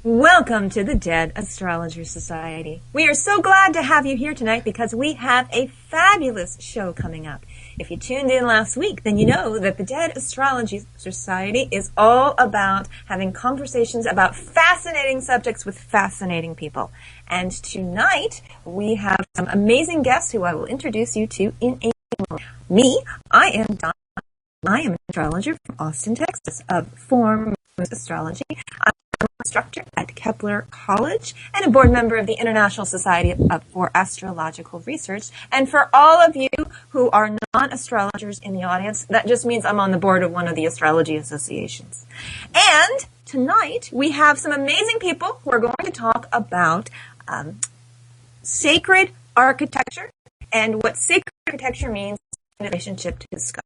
Welcome to the Dead Astrologer Society. We are so glad to have you here tonight because we have a fabulous show coming up. If you tuned in last week, then you know that the Dead Astrology Society is all about having conversations about fascinating subjects with fascinating people. And tonight, we have some amazing guests who I will introduce you to in a moment. Me, I am Donna. I am an astrologer from Austin, Texas, of Foremost Astrology. I'm an instructor at Kepler College and a board member of the International Society for Astrological Research. And for all of you who are non-astrologers in the audience, that just means I'm on the board of one of the astrology associations. And tonight we have some amazing people who are going to talk about sacred architecture and what sacred architecture means in relationship to the sky.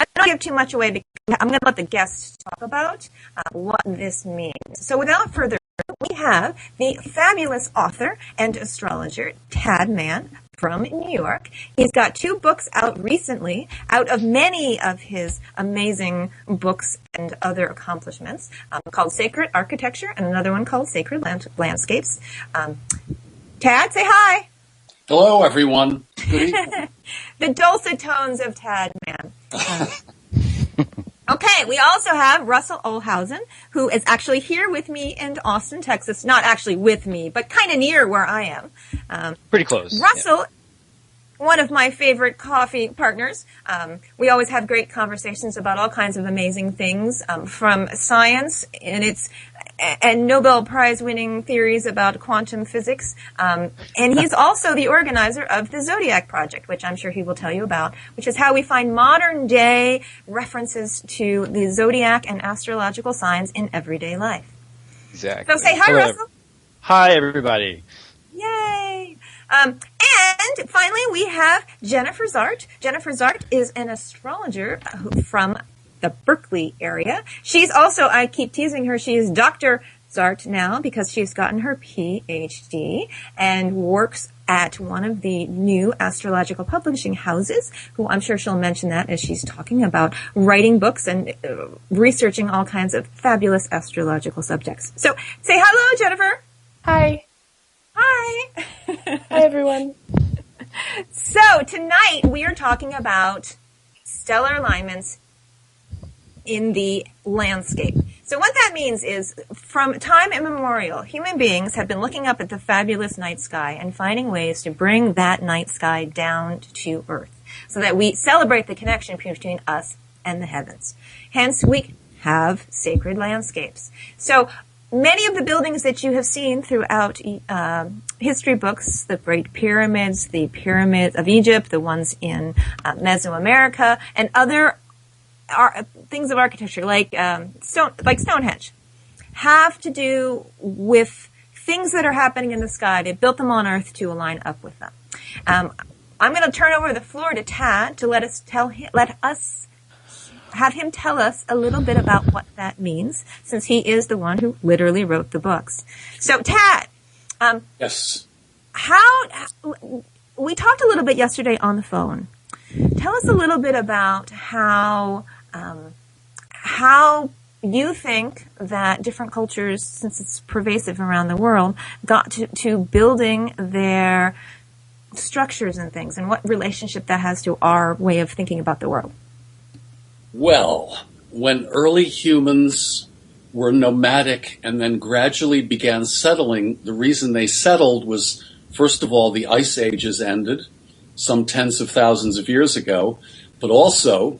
I don't give too much away because I'm going to let the guests talk about what this means. So without further ado, we have the fabulous author and astrologer, Tad Mann from New York. He's got 2 books out recently, out of many of his amazing books and other accomplishments, called Sacred Architecture and another one called Sacred Landscapes. Tad, say hi. Hello, everyone. Good evening. The dulcet tones of Tad Mann. Okay, we also have Russell Ohlhausen, who is actually here with me in Austin, Texas. Not actually with me, but kind of near where I am. Pretty close. Russell, one of my favorite coffee partners. We always have great conversations about all kinds of amazing things, from science and Nobel Prize winning theories about quantum physics. And he's also the organizer of the Zodiac Project, which I'm sure he will tell you about, which is how we find modern day references to the zodiac and astrological signs in everyday life. Exactly. So say hi, Hello. Russell. Hi, everybody. Yay! And finally, we have Jennifer Zart. Jennifer Zart is an astrologer from the Berkeley area. She's also, I keep teasing her, she is Dr. Zart now because she's gotten her PhD and works at one of the new astrological publishing houses, who I'm sure she'll mention that as she's talking about writing books and researching all kinds of fabulous astrological subjects. So say hello, Jennifer. Hi. Hi. Hi, everyone. So tonight we are talking about stellar alignments in the landscape. So what that means is, from time immemorial, human beings have been looking up at the fabulous night sky and finding ways to bring that night sky down to Earth so that we celebrate the connection between us and the heavens. Hence, we have sacred landscapes. So many of the buildings that you have seen throughout history books, the Great Pyramids, the Pyramids of Egypt, the ones in Mesoamerica, and other things of architecture like Stonehenge, have to do with things that are happening in the sky. They built them on Earth to align up with them. I'm going to turn over the floor to Tad to let us have him tell us a little bit about what that means, since he is the one who literally wrote the books. So, Tad, Yes. We talked a little bit yesterday on the phone. Tell us a little bit about how you think that different cultures, since it's pervasive around the world, got to building their structures and things, and what relationship that has to our way of thinking about the world. Well, when early humans were nomadic and then gradually began settling, the reason they settled was, first of all, the ice ages ended some tens of thousands of years ago, but also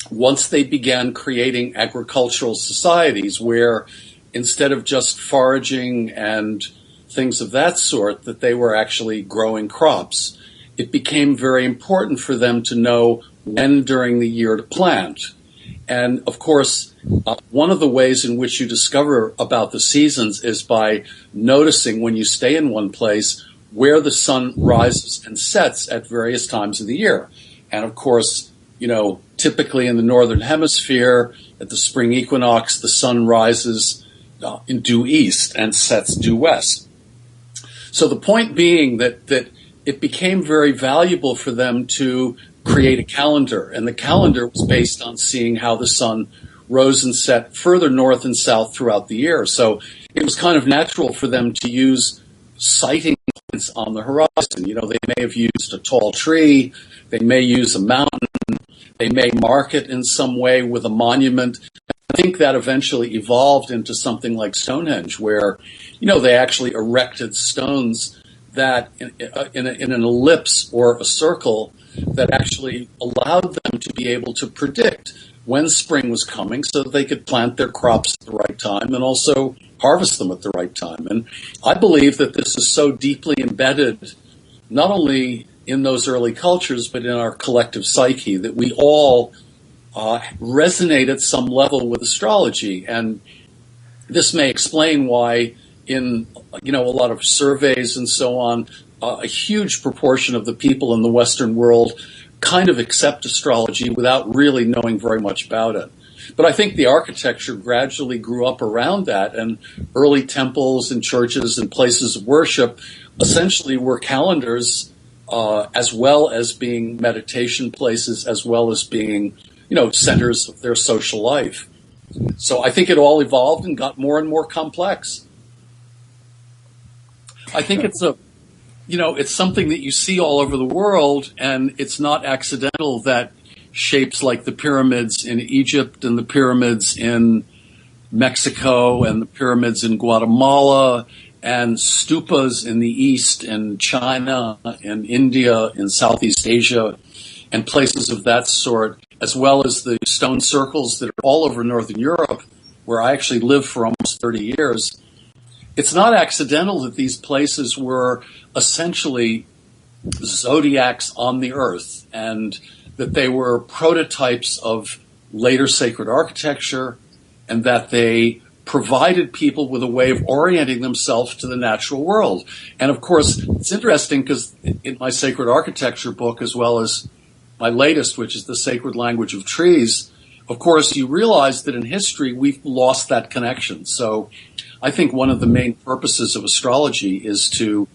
once they began creating agricultural societies where instead of just foraging and things of that sort, that they were actually growing crops, it became very important for them to know when during the year to plant. And of course, one of the ways in which you discover about the seasons is by noticing, when you stay in one place, where the sun rises and sets at various times of the year. And of course, typically in the northern hemisphere, at the spring equinox, the sun rises in due east and sets due west. So the point being that it became very valuable for them to create a calendar, and the calendar was based on seeing how the sun rose and set further north and south throughout the year. So it was kind of natural for them to use sighting points on the horizon. You know, they may have used a tall tree, they may use a mountain, they may mark it in some way with a monument. I think that eventually evolved into something like Stonehenge, where, you know, they actually erected stones that in an ellipse or a circle that actually allowed them to be able to predict when spring was coming so that they could plant their crops at the right time and also harvest them at the right time. And I believe that this is so deeply embedded, not only in those early cultures, but in our collective psyche, that we all resonate at some level with astrology. And this may explain why in, you know, a lot of surveys and so on, a huge proportion of the people in the Western world kind of accept astrology without really knowing very much about it. But I think the architecture gradually grew up around that, and early temples and churches and places of worship essentially were calendars, as well as being meditation places, as well as being, you know, centers of their social life. So I think it all evolved and got more and more complex. I think it's it's something that you see all over the world, and it's not accidental that shapes like the pyramids in Egypt and the pyramids in Mexico and the pyramids in Guatemala and stupas in the East and China and India and Southeast Asia and places of that sort, as well as the stone circles that are all over Northern Europe, where I actually lived for almost 30 years. It's not accidental that these places were essentially zodiacs on the earth, and that they were prototypes of later sacred architecture, and that they provided people with a way of orienting themselves to the natural world. And of course, it's interesting because in my sacred architecture book, as well as my latest, which is the Sacred Language of Trees, of course, you realize that in history, we've lost that connection. So I think one of the main purposes of astrology is to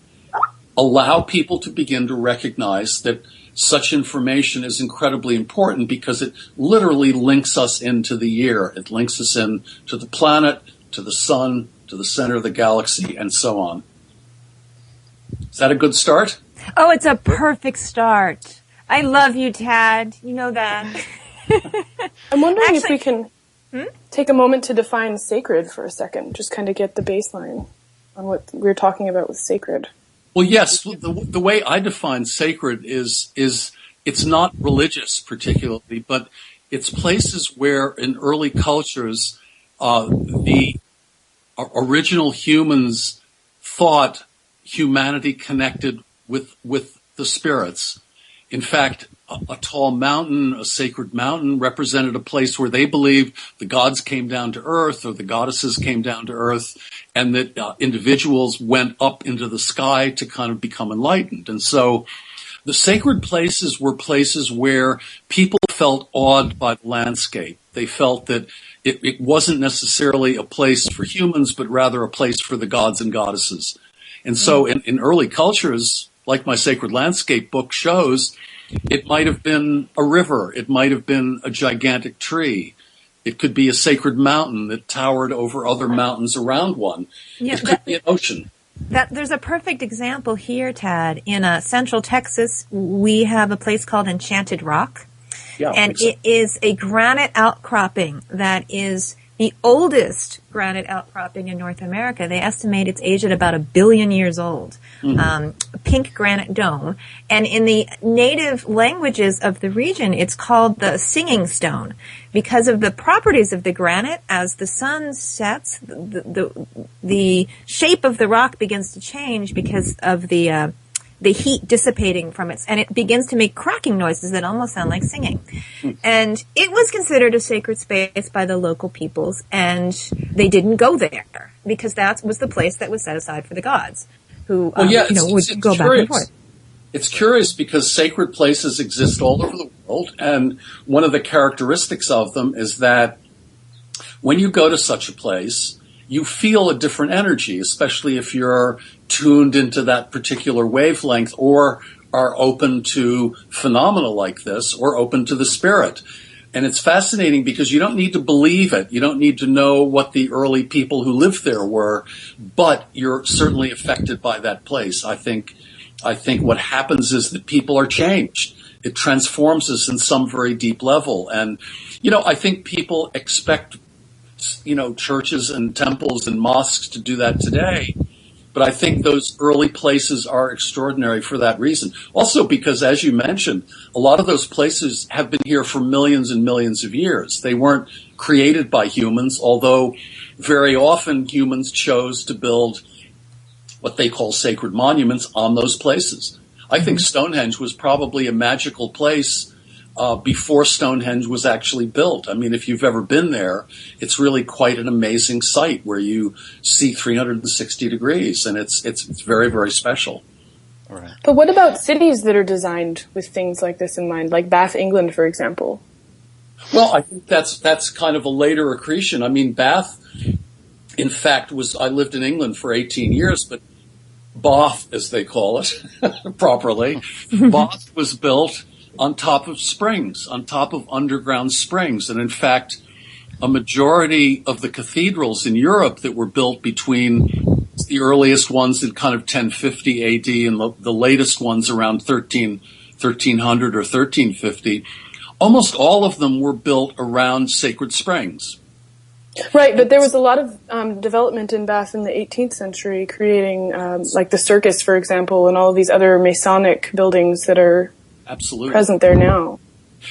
allow people to begin to recognize that such information is incredibly important, because it literally links us into the year. It links us in to the planet, to the sun, to the center of the galaxy, and so on. Is that a good start? Oh, it's a perfect start. I love you, Tad. You know that. I'm wondering if we can take a moment to define sacred for a second, just kind of get the baseline on what we were talking about with sacred. Well, yes, the way I define sacred is it's not religious particularly, but it's places where in early cultures the original humans thought humanity connected with the spirits. In fact, a tall mountain, a sacred mountain, represented a place where they believed the gods came down to earth, or the goddesses came down to earth, and that individuals went up into the sky to kind of become enlightened. And so the sacred places were places where people felt awed by the landscape. They felt that it wasn't necessarily a place for humans, but rather a place for the gods and goddesses. And so in early cultures, like my Sacred Landscape book shows, it might have been a river. It might have been a gigantic tree. It could be a sacred mountain that towered over other mountains around one. Yeah, it could be an ocean. There's a perfect example here, Tad. In Central Texas, we have a place called Enchanted Rock. Yeah, and exactly. It is a granite outcropping that is the oldest granite outcropping in North America. They estimate its age at about 1 billion years old. Pink granite dome. And in the native languages of the region, it's called the singing stone because of the properties of the granite. As the sun sets, the shape of the rock begins to change because of the heat dissipating from it, and it begins to make cracking noises that almost sound like singing. And it was considered a sacred space by the local peoples, and they didn't go there because that was the place that was set aside for the gods, who would go back and forth. It's curious because sacred places exist all over the world, and one of the characteristics of them is that when you go to such a place, you feel a different energy, especially if you're tuned into that particular wavelength or are open to phenomena like this or open to the spirit. And it's fascinating because you don't need to believe it. You don't need to know what the early people who lived there were, but you're certainly affected by that place. I think what happens is that people are changed. It transforms us in some very deep level. And, I think people expect, churches and temples and mosques to do that today. But I think those early places are extraordinary for that reason. Also because, as you mentioned, a lot of those places have been here for millions and millions of years. They weren't created by humans, although very often humans chose to build what they call sacred monuments on those places. I think Stonehenge was probably a magical place before Stonehenge was actually built. I mean, if you've ever been there, it's really quite an amazing sight where you see 360 degrees, and it's very, very special. All right. But what about cities that are designed with things like this in mind, like Bath, England, for example? Well, I think that's kind of a later accretion. I mean, Bath, in fact, I lived in England for 18 years, but Bath, as they call it properly, Bath was built on top of springs, on top of underground springs. And in fact, a majority of the cathedrals in Europe that were built between the earliest ones in kind of 1050 AD and the latest ones around 1300 or 1350, almost all of them were built around sacred springs. Right, but there was a lot of development in Bath in the 18th century, creating like the circus, for example, and all of these other Masonic buildings that are absolutely present there now.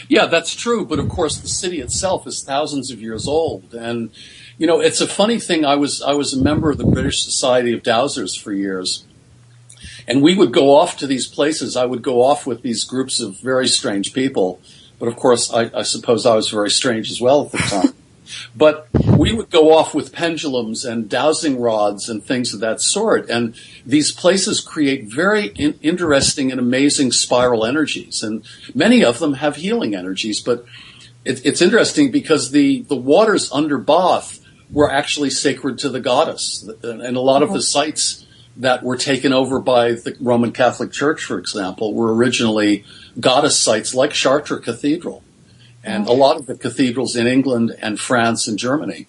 Yeah, that's true. But of course, the city itself is thousands of years old. And, it's a funny thing. I was a member of the British Society of Dowsers for years. And we would go off to these places. I would go off with these groups of very strange people. But of course, I suppose I was very strange as well at the time. But we would go off with pendulums and dowsing rods and things of that sort. And these places create very interesting and amazing spiral energies. And many of them have healing energies. But it's interesting because the waters under Bath were actually sacred to the goddess. And a lot of the sites that were taken over by the Roman Catholic Church, for example, were originally goddess sites like Chartres Cathedral. And a lot of the cathedrals in England and France and Germany.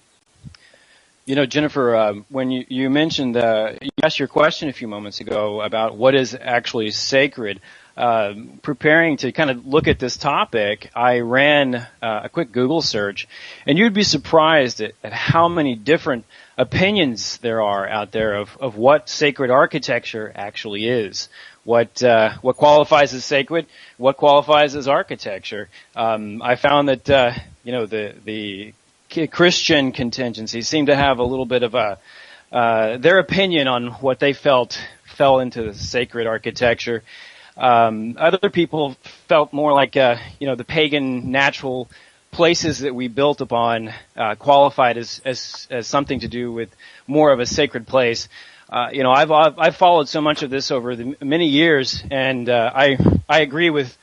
Jennifer, when you mentioned, you asked your question a few moments ago about what is actually sacred. Preparing to kind of look at this topic, I ran a quick Google search, and you'd be surprised at how many different opinions there are out there of what sacred architecture actually is. What qualifies as sacred? What qualifies as architecture? I found that the Christian contingency seemed to have a little bit of their opinion on what they felt fell into sacred architecture. Other people felt more like the pagan natural places that we built upon qualified as something to do with more of a sacred place. I've followed so much of this over the many years, and I agree with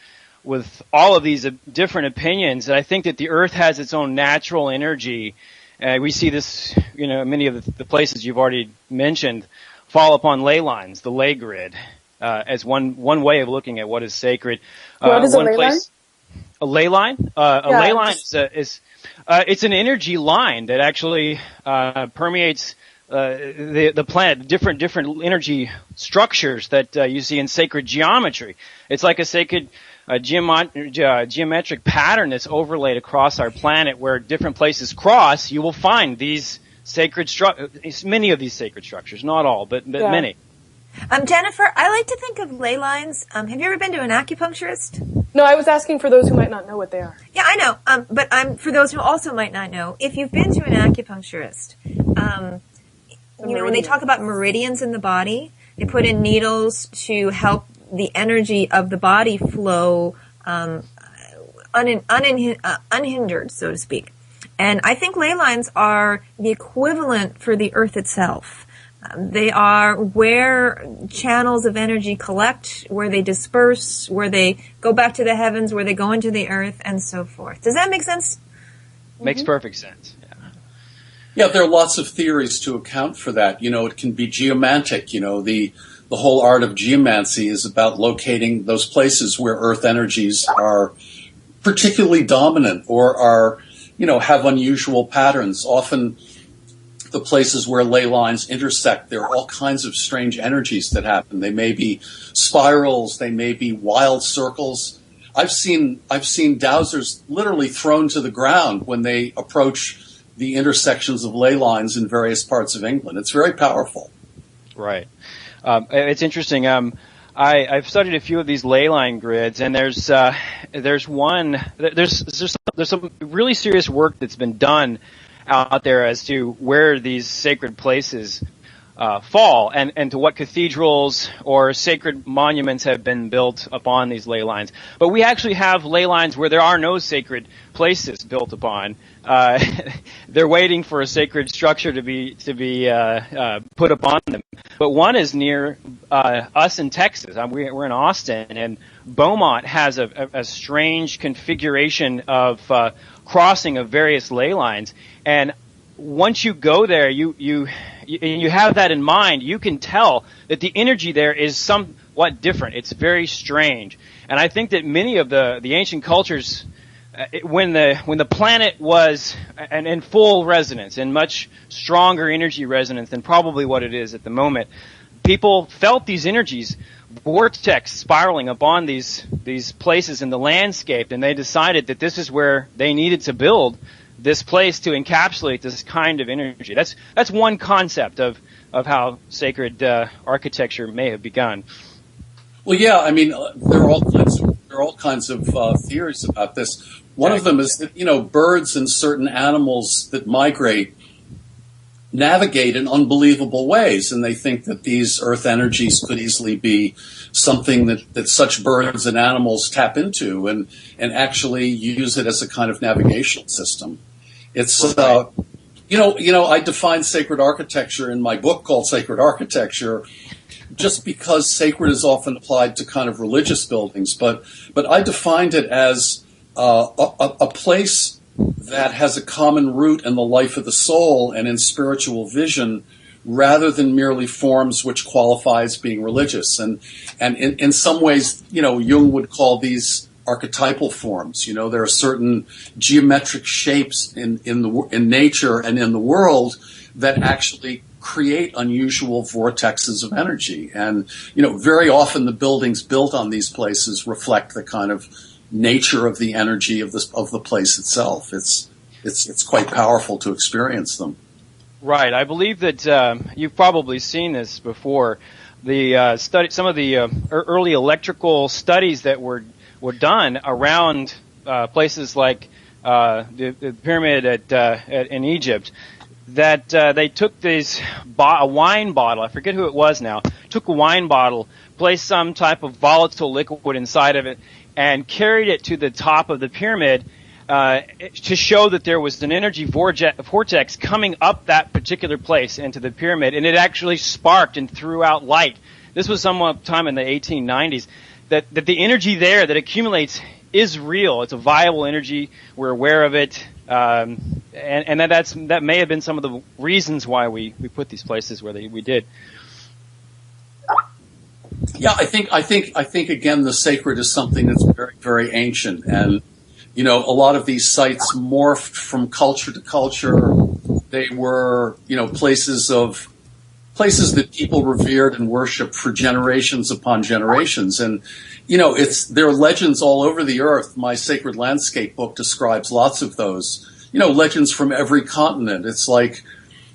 all of these different opinions. And I think that the Earth has its own natural energy. We see this, many of the places you've already mentioned fall upon ley lines, the ley grid, as one way of looking at what is sacred. What is a ley line? A ley line? A ley line is it's an energy line that actually permeates the planet, different energy structures that you see in sacred geometry. It's like a sacred geometric pattern that's overlaid across our planet where different places cross. You will find these sacred many of these sacred structures, not all, but many. Jennifer, I like to think of ley lines. Have you ever been to an acupuncturist? No, I was asking for those who might not know what they are. Yeah, I know. But for those who also might not know, if you've been to an acupuncturist, when they talk about meridians in the body, they put in needles to help the energy of the body flow unhindered, so to speak. And I think ley lines are the equivalent for the earth itself. They are where channels of energy collect, where they disperse, where they go back to the heavens, where they go into the earth, and so forth. Does that make sense? Makes perfect sense. Yeah, there are lots of theories to account for that. It can be geomantic. The whole art of geomancy is about locating those places where earth energies are particularly dominant or are, have unusual patterns. Often the places where ley lines intersect, there are all kinds of strange energies that happen. They may be spirals, they may be wild circles. I've seen dowsers literally thrown to the ground when they approach the intersections of ley lines in various parts of England. It's very powerful. Right. It's interesting. I've studied a few of these ley line grids, and there's some really serious work that's been done out there as to where these sacred places fall, and to what cathedrals or sacred monuments have been built upon these ley lines. But we actually have ley lines where there are no sacred places built upon. They're waiting for a sacred structure to be put upon them. But one is near us in Texas. We're in Austin, and Beaumont has a strange configuration of crossing of various ley lines. And once you go there, you have that in mind, you can tell that the energy there is somewhat different. It's very strange. And I think that many of the ancient cultures, when the planet was in full resonance, in much stronger energy resonance than probably what it is at the moment, people felt these energies vortex spiraling upon these places in the landscape, and they decided that this is where they needed to build this place to encapsulate this kind of energy. That's one concept of how sacred architecture may have begun. Well, yeah, I mean, there are all kinds of theories about this. One of them is that birds and certain animals that migrate navigate in unbelievable ways, and they think that these earth energies could easily be something that such birds and animals tap into and actually use it as a kind of navigational system. It's I define sacred architecture in my book called Sacred Architecture, just because sacred is often applied to kind of religious buildings, but I defined it as a place that has a common root in the life of the soul and in spiritual vision, rather than merely forms which qualify as being religious. And in some ways, Jung would call these archetypal forms. There are certain geometric shapes in nature and in the world that actually create unusual vortexes of energy. And very often the buildings built on these places reflect the kind of nature of the energy of the place itself. It's quite powerful to experience them. Right. I believe that you've probably seen this before. Some of the early electrical studies that were done around places like the pyramid in Egypt, that they took a wine bottle. I forget who it was now. Took a wine bottle, placed some type of volatile liquid inside of it, and carried it to the top of the pyramid to show that there was an energy vortex coming up that particular place into the pyramid, and it actually sparked and threw out light. This was sometime in the 1890s. That the energy there that accumulates is real. It's a viable energy. We're aware of it, and that may have been some of the reasons why we put these places where we did. Yeah, I think again, the sacred is something that's very, very ancient, and a lot of these sites morphed from culture to culture. They were, places that people revered and worshipped for generations upon generations, and there are legends all over the earth. My Sacred Landscape book describes lots of those. Legends from every continent. It's like,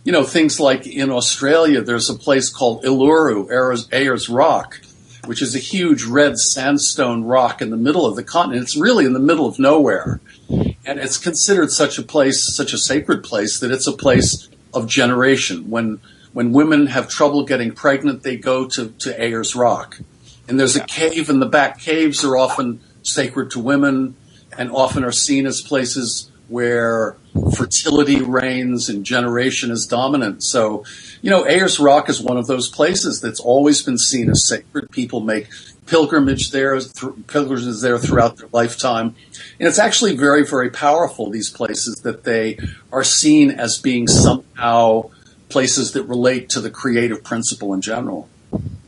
things like in Australia, there's a place called Uluru, Ayers Rock, which is a huge red sandstone rock in the middle of the continent. It's really in the middle of nowhere. And it's considered such a sacred place, that it's a place of generation. When women have trouble getting pregnant, they go to Ayers Rock. And there's a cave in the back. Caves are often sacred to women and often are seen as places where fertility reigns and generation is dominant. So, Ayers Rock is one of those places that's always been seen as sacred. People make pilgrimages there throughout their lifetime. And it's actually very, very powerful, these places, that they are seen as being somehow places that relate to the creative principle in general.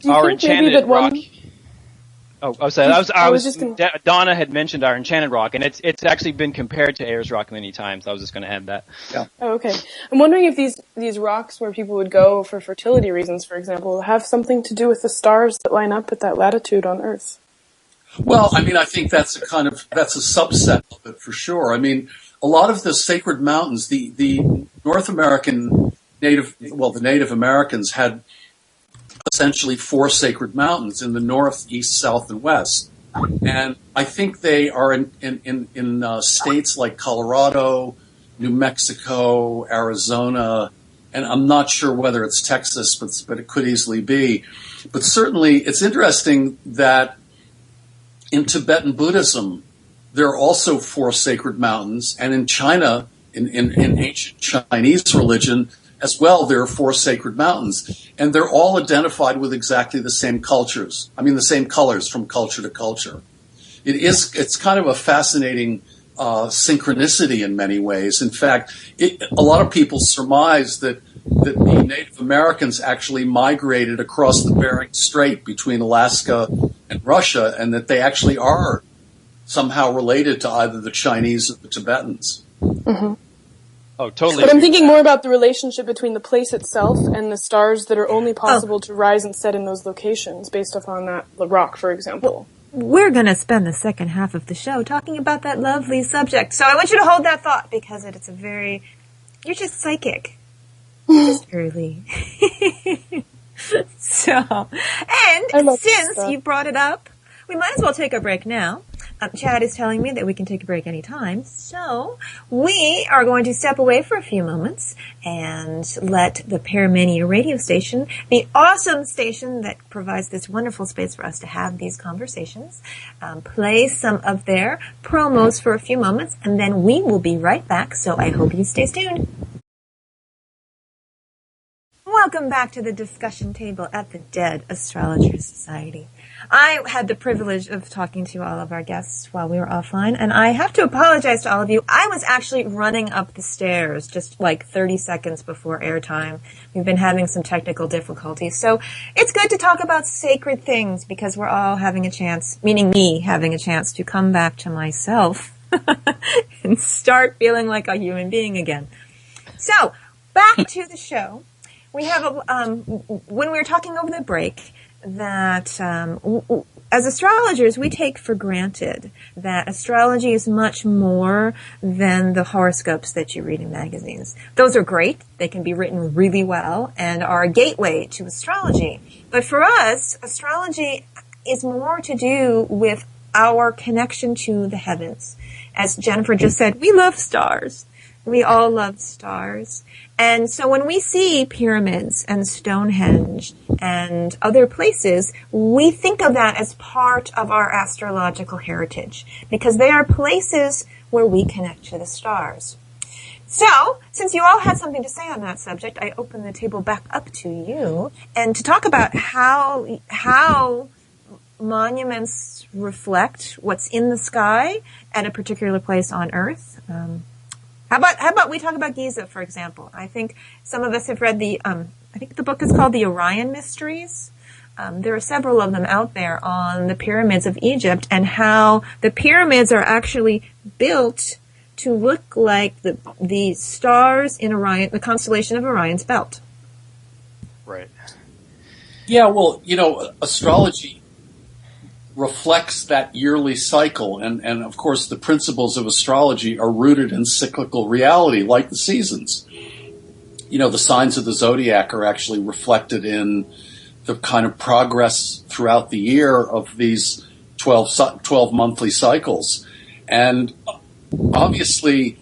Our enchanted rock. Oh, sorry. I was just gonna... Donna had mentioned our enchanted rock, and it's actually been compared to Ayers rock many times. I was just going to add that. Yeah. Oh, okay. I'm wondering if these rocks where people would go for fertility reasons, for example, have something to do with the stars that line up at that latitude on Earth. Well, I mean, I think that's a subset of it for sure. I mean, a lot of the sacred mountains, the North American the Native Americans had essentially 4 sacred mountains in the north, east, south, and west. And I think they are in states like Colorado, New Mexico, Arizona, and I'm not sure whether it's Texas, but it could easily be. But certainly it's interesting that in Tibetan Buddhism, there are also 4 sacred mountains, and in China, in ancient Chinese religion as well, there are 4 sacred mountains, and they're all identified with exactly the same cultures. I mean, the same colors from culture to culture. It's kind of a fascinating synchronicity in many ways. In fact, a lot of people surmise that the Native Americans actually migrated across the Bering Strait between Alaska and Russia, and that they actually are somehow related to either the Chinese or the Tibetans. Mm-hmm. Oh, totally. But I'm thinking more about the relationship between the place itself and the stars that are only possible to rise and set in those locations based upon that rock, for example. We're going to spend the second half of the show talking about that lovely subject. So I want you to hold that thought because it's you're just psychic. You're just early. Since you brought it up, we might as well take a break now. Chad is telling me that we can take a break anytime. So we are going to step away for a few moments and let the Paramania radio station, the awesome station that provides this wonderful space for us to have these conversations, play some of their promos for a few moments, and then we will be right back. So I hope you stay tuned. Welcome back to the discussion table at the Dead Astrologers Society. I had the privilege of talking to all of our guests while we were offline, and I have to apologize to all of you. I was actually running up the stairs just like 30 seconds before airtime. We've been having some technical difficulties, so it's good to talk about sacred things because we're all having a chance, meaning me having a chance to come back to myself and start feeling like a human being again. So, back to the show. We have, when we were talking over the break, that as astrologers, we take for granted that astrology is much more than the horoscopes that you read in magazines. Those are great. They can be written really well and are a gateway to astrology. But for us, astrology is more to do with our connection to the heavens. As Jennifer just said, we love stars. We all love stars. And so when we see pyramids and Stonehenge and other places, we think of that as part of our astrological heritage because they are places where we connect to the stars. So, since you all had something to say on that subject, I open the table back up to you and to talk about how monuments reflect what's in the sky at a particular place on Earth. How about we talk about Giza, for example? I think some of us have read I think the book is called The Orion Mysteries. There are several of them out there on the pyramids of Egypt and how the pyramids are actually built to look like the stars in Orion, the constellation of Orion's belt. Right. Yeah, well, astrology reflects that yearly cycle. And of course, the principles of astrology are rooted in cyclical reality, like the seasons. The signs of the zodiac are actually reflected in the kind of progress throughout the year of these 12 monthly cycles. And obviously,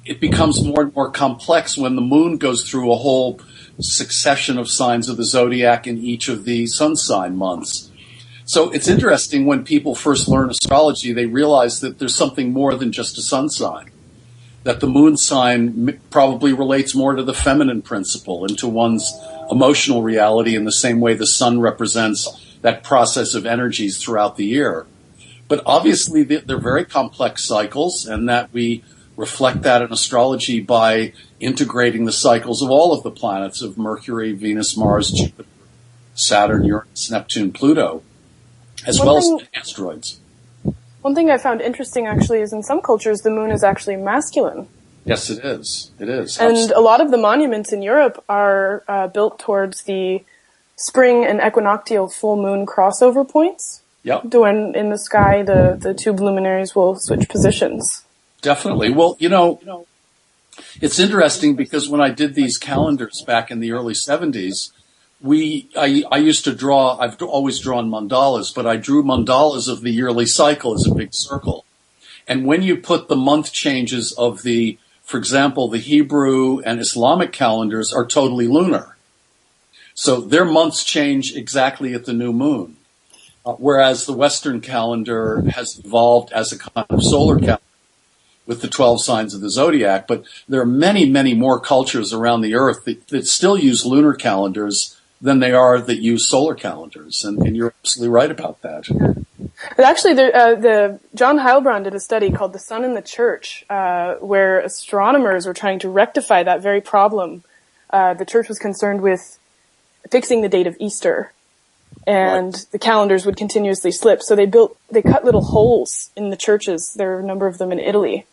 it becomes more and more complex when the moon goes through a whole succession of signs of the zodiac in each of the sun sign months. So it's interesting when people first learn astrology, they realize that there's something more than just a sun sign, that the moon sign probably relates more to the feminine principle and to one's emotional reality in the same way the sun represents that process of energies throughout the year. But obviously they're very complex cycles, and that we reflect that in astrology by integrating the cycles of all of the planets of Mercury, Venus, Mars, Jupiter, Saturn, Uranus, Neptune, Pluto. as well as asteroids. One thing I found interesting, actually, is in some cultures the moon is actually masculine. Yes, it is. It is. And Absolutely. a lot of the monuments in Europe are built towards the spring and equinoctial full moon crossover points. Yep. When in the sky the two luminaries will switch positions. Definitely. Well, it's interesting because when I did these calendars back in the early 70s, I used to draw, I've always drawn mandalas, but I drew mandalas of the yearly cycle as a big circle. And when you put the month changes of for example, the Hebrew and Islamic calendars are totally lunar. So their months change exactly at the new moon. Whereas the Western calendar has evolved as a kind of solar calendar with the 12 signs of the zodiac. But there are many, many more cultures around the earth that still use lunar calendars than they are that use solar calendars. And you're absolutely right about that. And actually, the John Heilbronn did a study called The Sun in the Church, where astronomers were trying to rectify that very problem. The church was concerned with fixing the date of Easter, and the calendars would continuously slip. So they cut little holes in the churches. There are a number of them in Italy,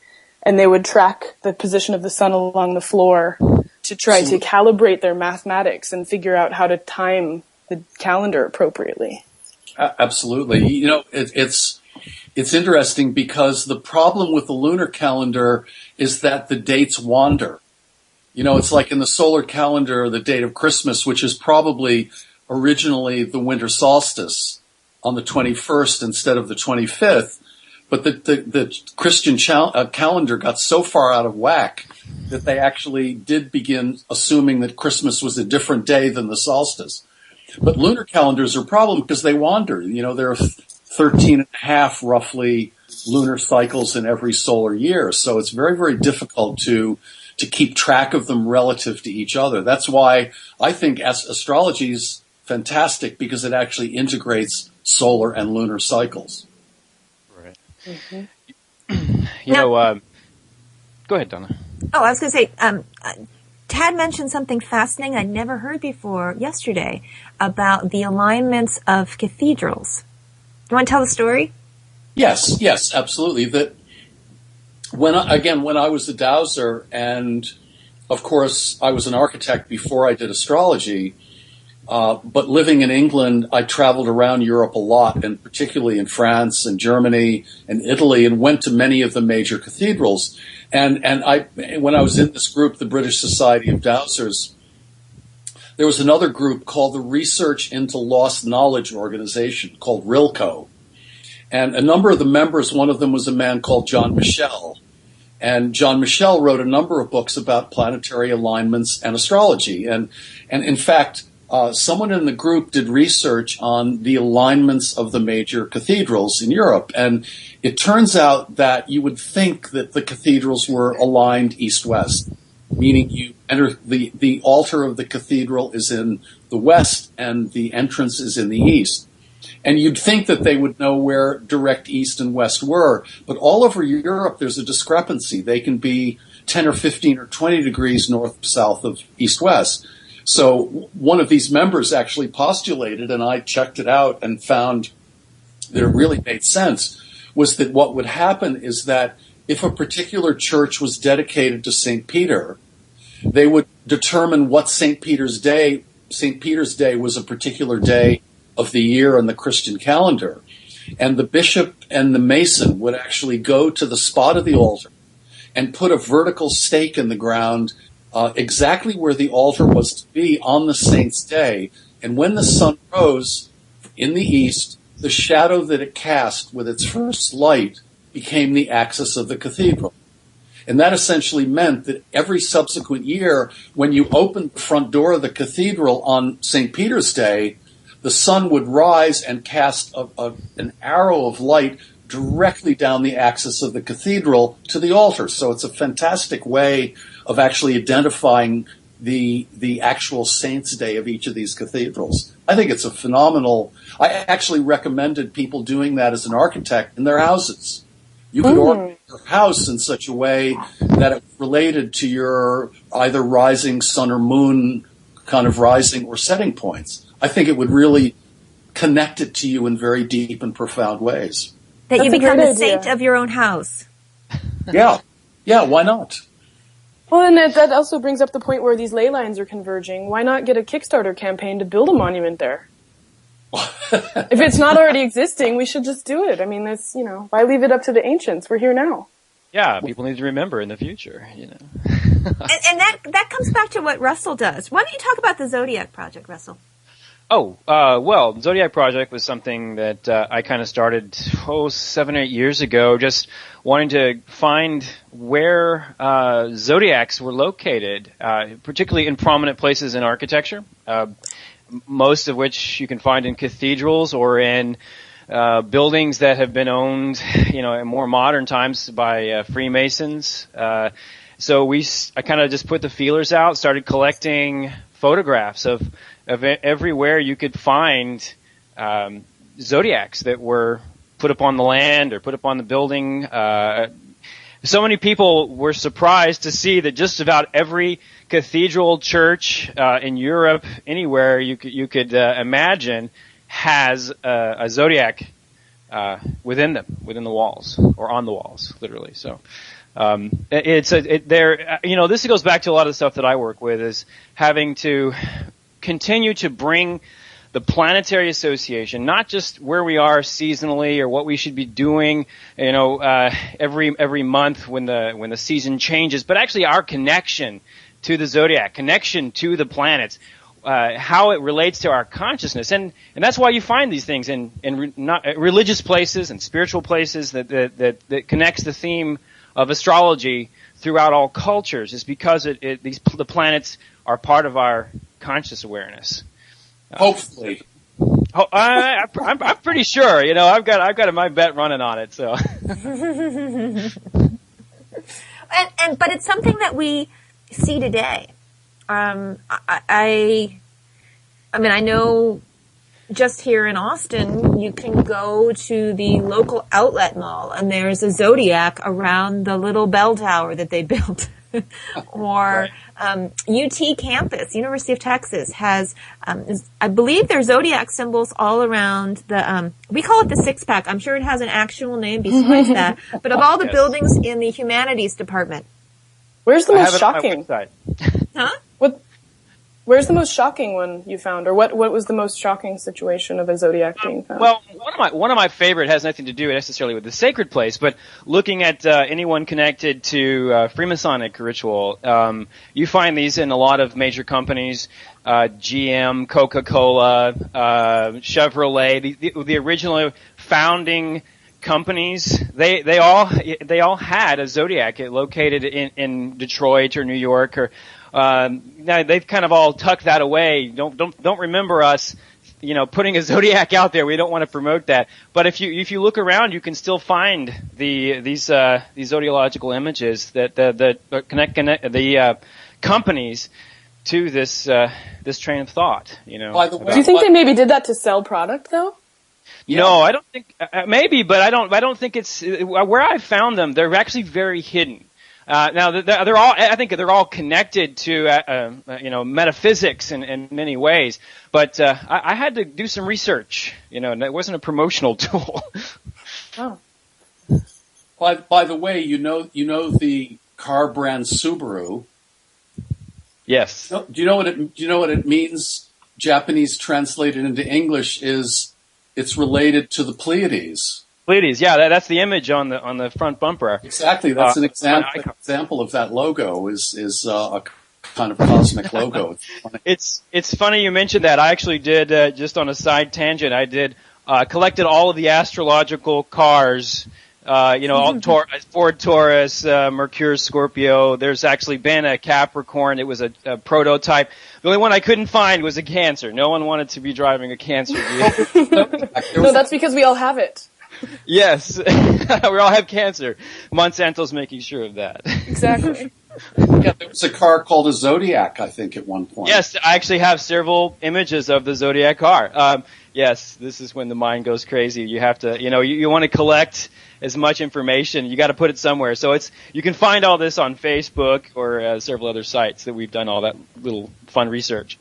and they would track the position of the sun along the floor to try to calibrate their mathematics and figure out how to time the calendar appropriately. Absolutely. It's interesting because the problem with the lunar calendar is that the dates wander. It's like in the solar calendar, the date of Christmas, which is probably originally the winter solstice on the 21st instead of the 25th. But the Christian calendar got so far out of whack that they actually did begin assuming that Christmas was a different day than the solstice. But lunar calendars are a problem because they wander. There are 13 and a half roughly lunar cycles in every solar year. So it's very, very difficult to keep track of them relative to each other. That's why I think astrology is fantastic, because it actually integrates solar and lunar cycles. Right. Mm-hmm. Go ahead, Donna. Oh, I was going to say, Tad mentioned something fascinating I'd never heard before yesterday about the alignments of cathedrals. Do you want to tell the story? Yes, absolutely. That when I was a dowser, and of course I was an architect before I did astrology, but living in England, I traveled around Europe a lot, and particularly in France and Germany and Italy, and went to many of the major cathedrals. And when I was in this group, the British Society of Dowsers, there was another group called the Research into Lost Knowledge Organization, called RILCO. And a number of the members, one of them was a man called John Michel. And John Michel wrote a number of books about planetary alignments and astrology. And in fact, someone in the group did research on the alignments of the major cathedrals in Europe. And it turns out that you would think that the cathedrals were aligned east-west, meaning you enter the altar of the cathedral is in the west and the entrance is in the east. And you'd think that they would know where direct east and west were. But all over Europe, there's a discrepancy. They can be 10 or 15 or 20 degrees north-south of east-west. So one of these members actually postulated, and I checked it out and found that it really made sense, was that what would happen is that if a particular church was dedicated to St. Peter, they would determine what St. Peter's Day was a particular day of the year on the Christian calendar. And the bishop and the mason would actually go to the spot of the altar and put a vertical stake in the ground exactly where the altar was to be on the saint's day. And when the sun rose in the east, the shadow that it cast with its first light became the axis of the cathedral. And that essentially meant that every subsequent year, when you opened the front door of the cathedral on St. Peter's Day, the sun would rise and cast an arrow of light directly down the axis of the cathedral to the altar. So it's a fantastic way of actually identifying the actual saint's day of each of these cathedrals. I think it's a phenomenal. I actually recommended people doing that as an architect in their houses. You could orient your house in such a way that it related to your either rising sun or moon kind of rising or setting points. I think it would really connected to you in very deep and profound ways. That That's you a become great the idea. saint of your own house. Yeah. Yeah, why not? Well, and that also brings up the point where these ley lines are converging. Why not get a Kickstarter campaign to build a monument there? If it's not already existing, we should just do it. I mean, that's, why leave it up to the ancients? We're here now. Yeah, people need to remember in the future, And that comes back to what Russell does. Why don't you talk about the Zodiac Project, Russell? Well, the Zodiac Project was something that I kind of started 7 or 8 years ago, just wanting to find where zodiacs were located, particularly in prominent places in architecture, most of which you can find in cathedrals or in buildings that have been owned, in more modern times by Freemasons. So I kind of just put the feelers out, started collecting photographs of everywhere you could find zodiacs that were put up on the land or put up on the building. So many people were surprised to see that just about every cathedral church in Europe, anywhere you could imagine, has a zodiac within the walls or on the walls, literally. So this goes back to a lot of the stuff that I work with, is having to continue to bring the planetary association, not just where we are seasonally or what we should be doing, every month when the season changes, but actually our connection to the zodiac, connection to the planets, how it relates to our consciousness, and that's why you find these things in religious places and spiritual places that connects the theme of astrology throughout all cultures, is because the planets are part of our conscious awareness. Hopefully. I'm pretty sure. I've got my bet running on it. So. But it's something that we see today. I know just here in Austin, you can go to the local outlet mall and there's a zodiac around the little bell tower that they built. Or UT campus, University of Texas, has, I believe there's zodiac symbols all around the, we call it the six pack. I'm sure it has an actual name besides that. But of all the buildings in the humanities department. Where's the most shocking? Huh? Where's the most shocking one you found, or what was the most shocking situation of a zodiac being found? Well, one of my favorite has nothing to do necessarily with the sacred place, but looking at anyone connected to Freemasonic ritual, you find these in a lot of major companies, GM, Coca-Cola, Chevrolet, the original founding companies. They all had a zodiac located in Detroit or New York or. Now they've kind of all tucked that away. Don't remember us, putting a zodiac out there. We don't want to promote that. But if you look around, you can still find these zodiological images that connect the companies to this train of thought. By the way, do you think they maybe did that to sell product though? Yeah. No, I don't think maybe, but I don't think it's where I found them. They're actually very hidden. Now they're all. I think they're all connected to metaphysics in many ways. But I had to do some research. And it wasn't a promotional tool. Oh. By the way, you know the car brand Subaru. Yes. Do you know what it means? Japanese translated into English is it's related to the Pleiades. Pleiades, yeah, that's the image on the front bumper. Exactly, that's an example of that logo. Is a kind of cosmic logo. It's funny you mentioned that. I actually did just on a side tangent. I did collected all of the astrological cars. All Ford Taurus, Mercury, Scorpio. There's actually been a Capricorn. It was a prototype. The only one I couldn't find was a Cancer. No one wanted to be driving a Cancer vehicle. No, that's because we all have it. Yes, we all have cancer. Monsanto's making sure of that. Exactly. Yeah, there was a car called a Zodiac, I think, at one point. Yes, I actually have several images of the Zodiac car. Yes, this is when the mind goes crazy. You have to, you want to collect as much information. You got to put it somewhere. So you can find all this on Facebook or several other sites that we've done all that little fun research.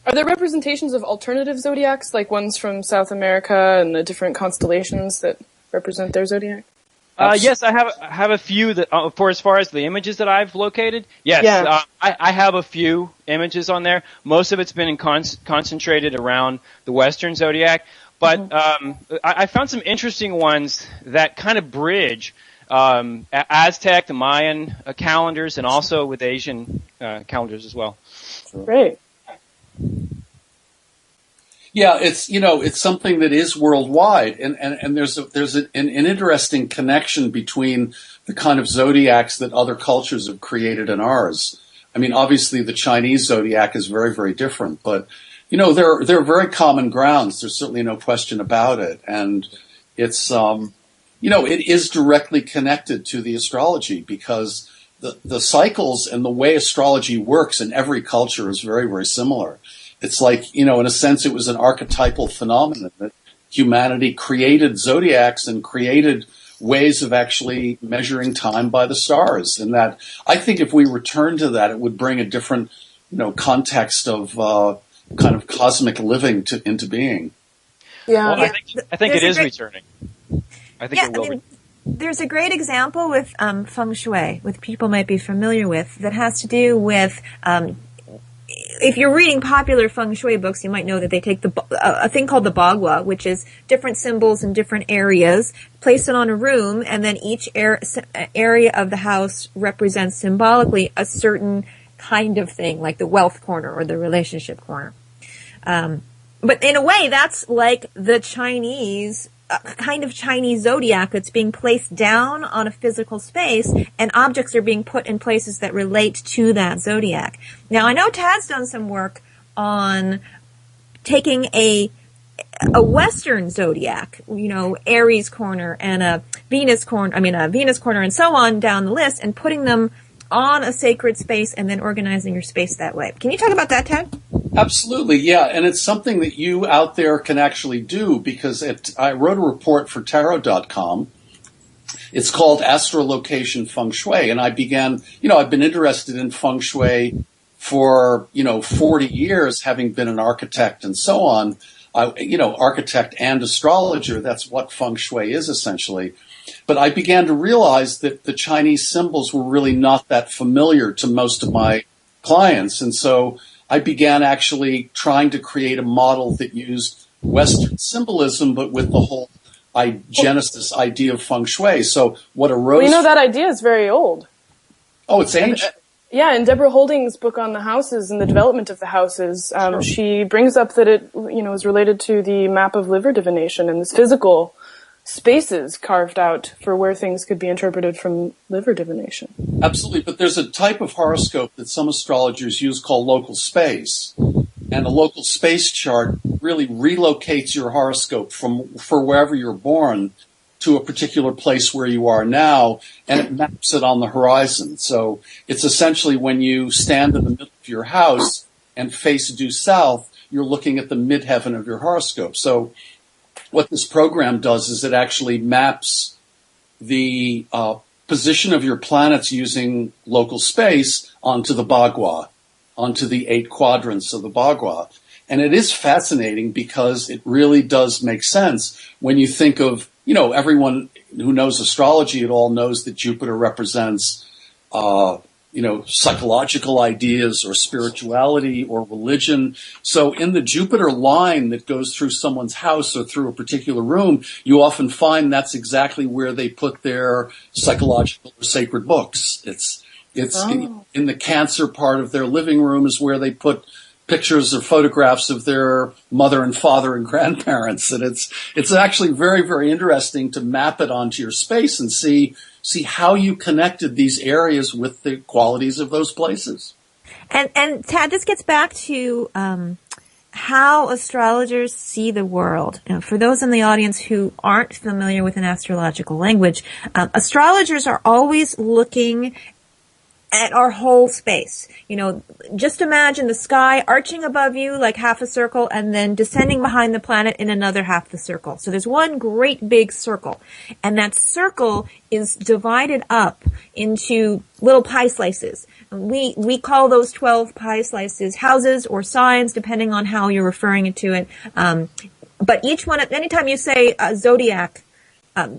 Are there representations of alternative zodiacs, like ones from South America and the different constellations that represent their zodiac? Yes, I have a few that, for as far as the images that I've located. Yes, Yeah. I have a few images on there. Most of it's been concentrated around the Western zodiac, but I found some interesting ones that kind of bridge Aztec, the Mayan calendars, and also with Asian calendars as well. Great. Yeah, it's something that is worldwide, and there's an interesting connection between the kind of zodiacs that other cultures have created and ours. I mean, obviously the Chinese zodiac is very, very different, but there are very common grounds. There's certainly no question about it, and it's it is directly connected to the astrology because the cycles and the way astrology works in every culture is very, very similar. It's like, in a sense, it was an archetypal phenomenon that humanity created zodiacs and created ways of actually measuring time by the stars. And that, I think if we return to that, it would bring a different, context of kind of cosmic living into being. Yeah. Well, I think it is returning. I think it will. There's a great example with feng shui, which people might be familiar with, that has to do with if you're reading popular feng shui books, you might know that they take a thing called the bagua, which is different symbols in different areas, place it on a room, and then each area of the house represents symbolically a certain kind of thing, like the wealth corner or the relationship corner. But in a way, that's like the Chinese kind of Chinese zodiac that's being placed down on a physical space, and objects are being put in places that relate to that zodiac. Now, I know Tad's done some work on taking a Western zodiac, Aries corner and a Venus corner and so on down the list, and putting them on a sacred space and then organizing your space that way. Can you talk about that, Tad? Absolutely, yeah. And it's something that you out there can actually do because I wrote a report for Tarot.com. It's called Astrolocation Feng Shui. And I began, I've been interested in Feng Shui for, 40 years, having been an architect and so on. Architect and astrologer, that's what Feng Shui is essentially. But I began to realize that the Chinese symbols were really not that familiar to most of my clients. And so I began actually trying to create a model that used Western symbolism, but with the whole Genesis idea of Feng Shui. So what arose... Well, that idea is very old. Oh, it's ancient? Yeah, in Deborah Holding's book on the houses and the development of the houses, Sure. She brings up that it, is related to the map of liver divination and this physical spaces carved out for where things could be interpreted from liver divination. Absolutely, but there's a type of horoscope that some astrologers use called local space. And a local space chart really relocates your horoscope for wherever you're born to a particular place where you are now, and it maps it on the horizon. So it's essentially when you stand in the middle of your house and face due south, you're looking at the midheaven of your horoscope. So what this program does is it actually maps the position of your planets using local space onto the bagua, onto the 8 quadrants of the bagua. And it is fascinating because it really does make sense when you think of, everyone who knows astrology at all knows that Jupiter represents, psychological ideas or spirituality or religion. So in the Jupiter line that goes through someone's house or through a particular room, you often find that's exactly where they put their psychological or sacred books. It's in the Cancer part of their living room is where they put pictures or photographs of their mother and father and grandparents. And it's actually very, very interesting to map it onto your space and see how you connected these areas with the qualities of those places. And Tad, this gets back to how astrologers see the world. For those in the audience who aren't familiar with an astrological language, astrologers are always looking at our whole space. You know, just imagine the sky arching above you like half a circle and then descending behind the planet in another half the circle. So there's one great big circle, and that circle is divided up into little pie slices. We call those 12 pie slices houses or signs, depending on how you're referring to it. But each one, anytime you say a zodiac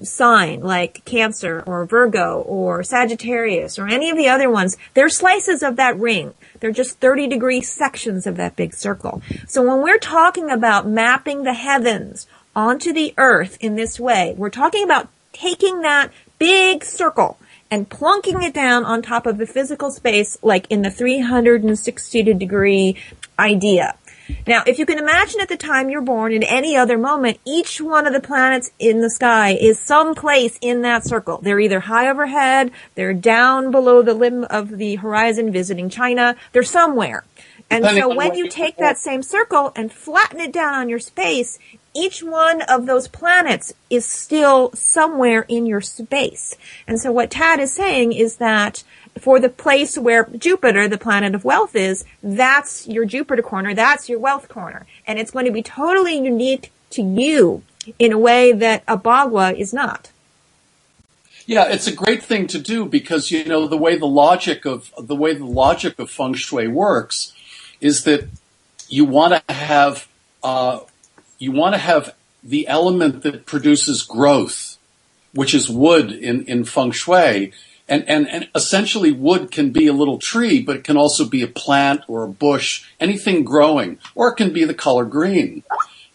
sign like Cancer or Virgo or Sagittarius or any of the other ones, they're slices of that ring. They're just 30-degree sections of that big circle. So when we're talking about mapping the heavens onto the earth in this way, we're talking about taking that big circle and plunking it down on top of the physical space, like in the 360-degree idea. Now, if you can imagine at the time you're born, in any other moment, each one of the planets in the sky is someplace in that circle. They're either high overhead, they're down below the limb of the horizon visiting China, they're somewhere. And so when you take that same circle and flatten it down on your space, each one of those planets is still somewhere in your space. And so what Tad is saying is that for the place where Jupiter, the planet of wealth, is, that's your Jupiter corner, that's your wealth corner. And it's going to be totally unique to you in a way that a Bagua is not. Yeah, it's a great thing to do because, you know, the way the logic of feng shui works is that you want to have the element that produces growth, which is wood in feng shui. And essentially wood can be a little tree, but it can also be a plant or a bush, anything growing, or it can be the color green.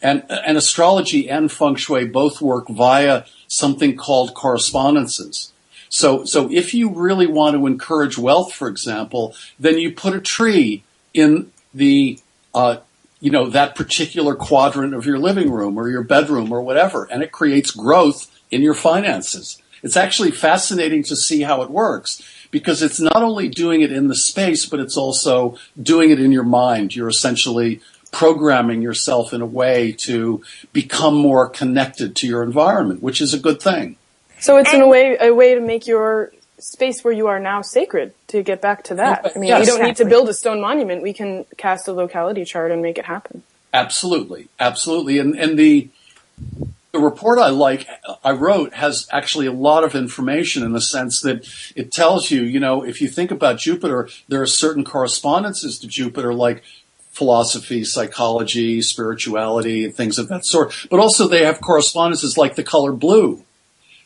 And astrology and feng shui both work via something called correspondences. So if you really want to encourage wealth, for example, then you put a tree in the, that particular quadrant of your living room or your bedroom or whatever, and it creates growth in your finances. It's actually fascinating to see how it works because it's not only doing it in the space, but it's also doing it in your mind. You're essentially programming yourself in a way to become more connected to your environment, which is a good thing. So it's in a way to make your space where you are now sacred, to get back to that. I mean, yes, you don't need to build a stone monument. We can cast a locality chart and make it happen. Absolutely. Absolutely. And the report I wrote has actually a lot of information in the sense that it tells you, if you think about Jupiter, there are certain correspondences to Jupiter, like philosophy, psychology, spirituality, things of that sort. But also they have correspondences like the color blue,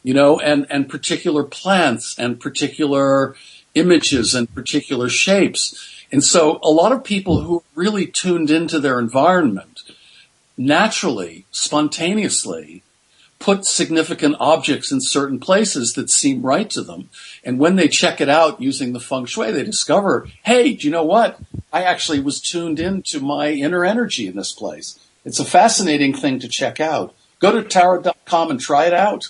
and particular plants and particular images and particular shapes. And so a lot of people who really tuned into their environment naturally, spontaneously, put significant objects in certain places that seem right to them. And when they check it out using the feng shui, they discover, hey, do you know what? I actually was tuned into my inner energy in this place. It's a fascinating thing to check out. Go to tarot.com and try it out.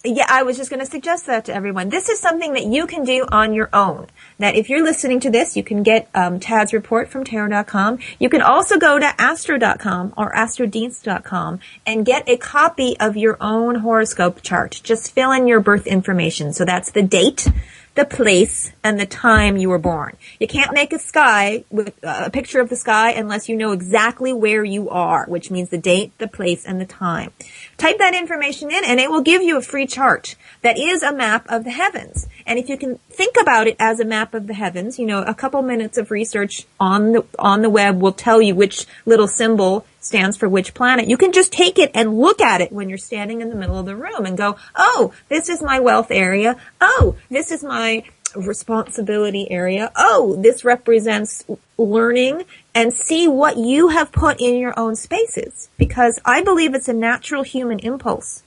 Yeah, I was just going to suggest that to everyone. This is something that you can do on your own. That if you're listening to this, you can get Tad's report from tarot.com. You can also go to astro.com or astrodienst.com and get a copy of your own horoscope chart. Just fill in your birth information. So that's the date, the place, and the time you were born. You can't make a sky with a picture of the sky unless you know exactly where you are, which means the date, the place, and the time. Type that information in and it will give you a free chart that is a map of the heavens. And if you can think about it as a map of the heavens, a couple minutes of research on the web will tell you which little symbol stands for which planet. You can just take it and look at it when you're standing in the middle of the room and go, oh, this is my wealth area. Oh, this is my responsibility area. Oh, this represents learning, and see what you have put in your own spaces. Because I believe it's a natural human impulse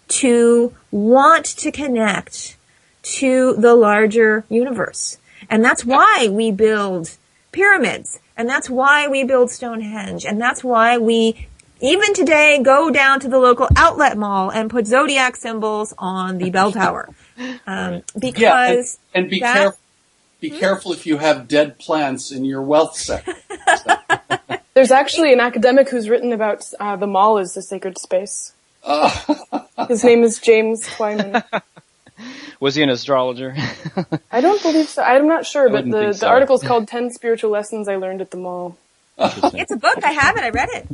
to want to connect to the larger universe. And that's why we build pyramids. And that's why we build Stonehenge. And that's why we, even today, go down to the local outlet mall and put zodiac symbols on the bell tower. Because and be careful. Be careful if you have dead plants in your wealth sector. There's actually an academic who's written about the mall as a sacred space. His name is James Twyman. Was he an astrologer? I don't believe so. I'm not sure, but wouldn't think the so. article's called 10 Spiritual Lessons I Learned at the Mall. It's a book. I have it. I read it.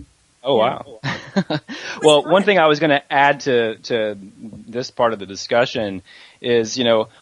Oh, wow. Well, one thing I was going to add to this part of the discussion is,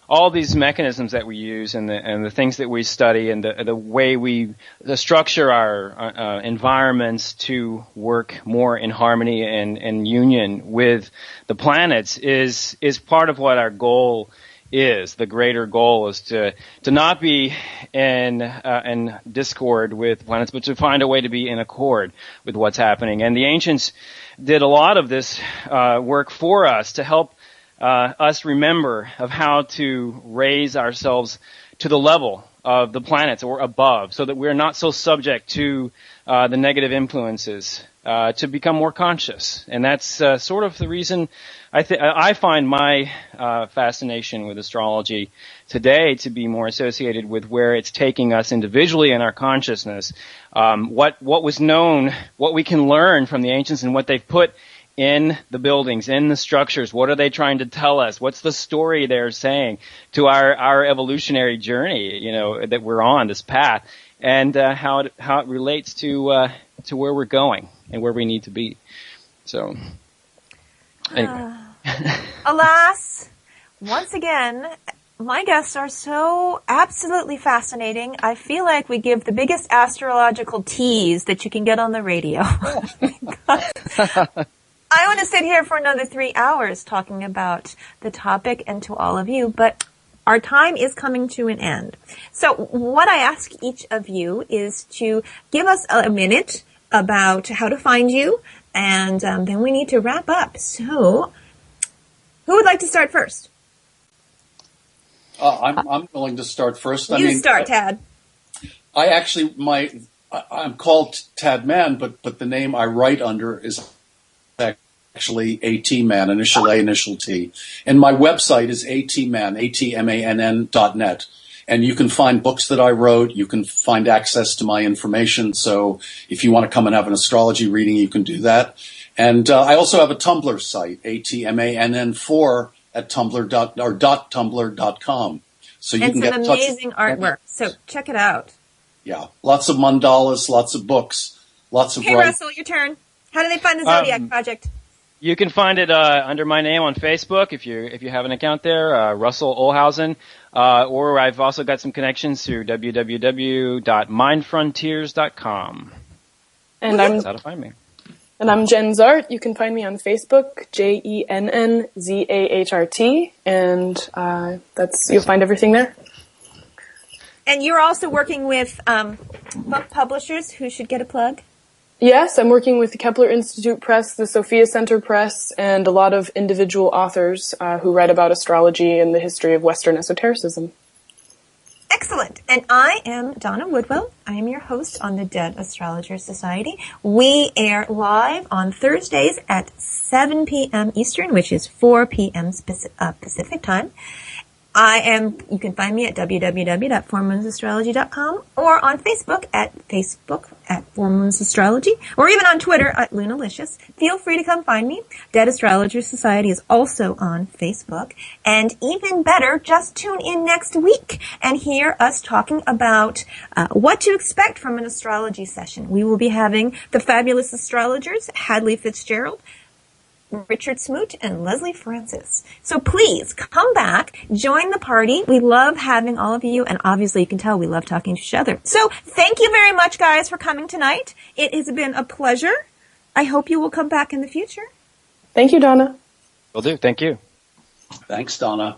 all these mechanisms that we use and the things that we study and the way we structure our environments to work more in harmony and union with the planets is part of what our goal is. The greater goal is to not be in discord with planets, but to find a way to be in accord with what's happening. And the ancients did a lot of this work for us to help us remember of how to raise ourselves to the level of the planets or above, so that we're not so subject to the negative influences, to become more conscious. And that's sort of the reason I find my fascination with astrology today to be more associated with where it's taking us individually in our consciousness. What was known, what we can learn from the ancients and what they've put in the buildings, in the structures. What are they trying to tell us? What's the story they're saying to our evolutionary journey, that we're on this path, and how it relates to where we're going and where we need to be. So, anyway. Alas, once again, my guests are so absolutely fascinating. I feel like we give the biggest astrological tease that you can get on the radio. I want to sit here for another 3 hours talking about the topic and to all of you, but our time is coming to an end. So what I ask each of you is to give us a minute about how to find you, and then we need to wrap up. So who would like to start first? I'm willing to start first. Start, Tad. I'm called Tad Mann, but the name I write under is actually AT Mann, initial A, initial T. And my website is atmann.net. And you can find books that I wrote. You can find access to my information. So if you want to come and have an astrology reading, you can do that. And I also have a Tumblr site, atmann4 at tumblr.com. So you can get in touch. It's amazing artwork. So check it out. Yeah. Lots of mandalas, lots of books, lots of Hey, Russell, your turn. How do they find the Zodiac Project? You can find it under my name on Facebook if you have an account there, Russell Ohlhausen, or I've also got some connections through www.mindfrontiers.com. And That's how to find me. And I'm Jen Zart. You can find me on Facebook, JENNZAHRT, and you'll find everything there. And you're also working with book publishers who should get a plug? Yes, I'm working with the Kepler Institute Press, the Sophia Center Press, and a lot of individual authors who write about astrology and the history of Western esotericism. Excellent. And I am Donna Woodwell. I am your host on the Dead Astrologer Society. We air live on Thursdays at 7 p.m. Eastern, which is 4 p.m. Pacific time. You can find me at www.fourmoonsastrology.com or on Facebook at Four Moons Astrology, or even on Twitter at Lunalicious. Feel free to come find me. Dead Astrologer Society is also on Facebook. And even better, just tune in next week and hear us talking about what to expect from an astrology session. We will be having the fabulous astrologers, Hadley Fitzgerald, Richard Smoot, and Leslie Francis. So please come back, join the party. We love having all of you, and obviously you can tell we love talking to each other. So thank you very much, guys, for coming tonight. It has been a pleasure. I hope you will come back in the future. Thank you, Donna. Will do. Thank you. Thanks, Donna.